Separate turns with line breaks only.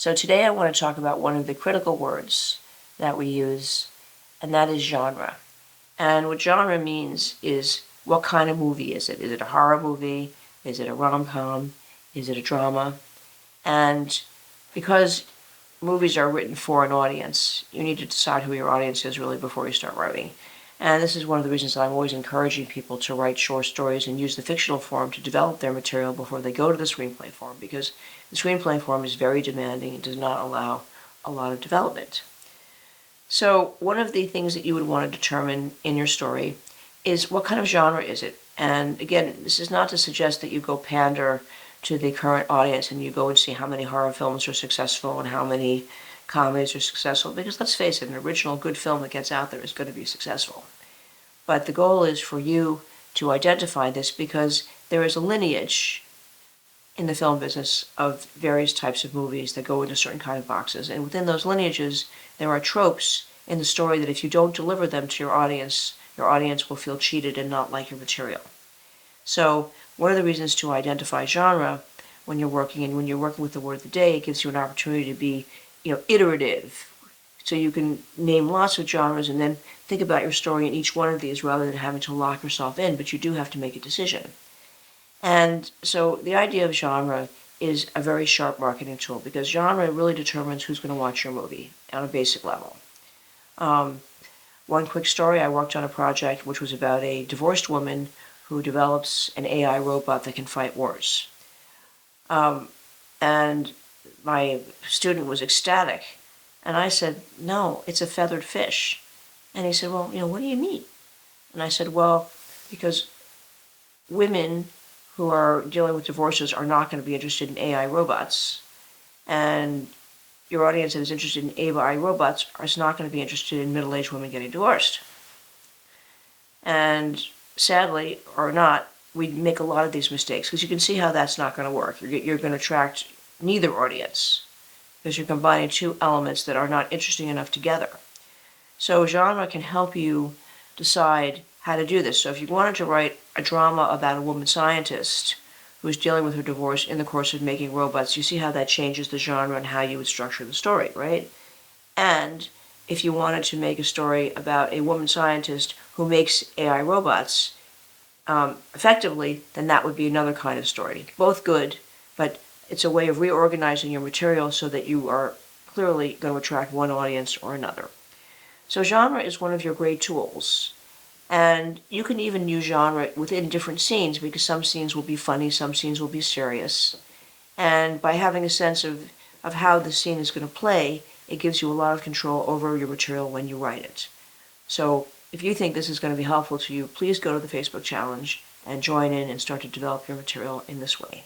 So today I want to talk about one of the critical words that we use, and that is genre. And what genre means is, what kind of movie is it? Is it a horror movie? Is it a rom-com? Is it a drama? And because movies are written for an audience, you need to decide who your audience is really before you start writing. And this is one of the reasons that I'm always encouraging people to write short stories and use the fictional form to develop their material before they go to the screenplay form, because the screenplay form is very demanding and does not allow a lot of development. So one of the things that you would want to determine in your story is, what kind of genre is it? And again, this is not to suggest that you go pander to the current audience and you go and see how many horror films are successful and how many comedies are successful, because let's face it, an original good film that gets out there is going to be successful. But the goal is for you to identify this, because there is a lineage in the film business of various types of movies that go into certain kind of boxes. And within those lineages, there are tropes in the story that if you don't deliver them to your audience will feel cheated and not like your material. So one of the reasons to identify genre when you're working with the word of the day, it gives you an opportunity to be, iterative. So you can name lots of genres and then think about your story in each one of these rather than having to lock yourself in, but you do have to make a decision. And so the idea of genre is a very sharp marketing tool, because genre really determines who's going to watch your movie on a basic level. One quick story, I worked on a project which was about a divorced woman who develops an AI robot that can fight wars. And my student was ecstatic. And I said, no, it's a feathered fish. And he said, well, what do you mean? And I said, well, because women who are dealing with divorces are not going to be interested in AI robots. And your audience that is interested in AI robots is not going to be interested in middle-aged women getting divorced. And sadly, or not, we make a lot of these mistakes, because you can see how that's not going to work. You're going to attract neither audience, because you're combining two elements that are not interesting enough together. So genre can help you decide how to do this. So if you wanted to write a drama about a woman scientist who's dealing with her divorce in the course of making robots, you see how that changes the genre and how you would structure the story, right? And if you wanted to make a story about a woman scientist who makes AI robots effectively, then that would be another kind of story. Both good, but it's a way of reorganizing your material so that you are clearly going to attract one audience or another. So genre is one of your great tools. And you can even use genre within different scenes, because some scenes will be funny, some scenes will be serious. And by having a sense of how the scene is going to play, it gives you a lot of control over your material when you write it. So if you think this is going to be helpful to you, please go to the Facebook challenge and join in and start to develop your material in this way.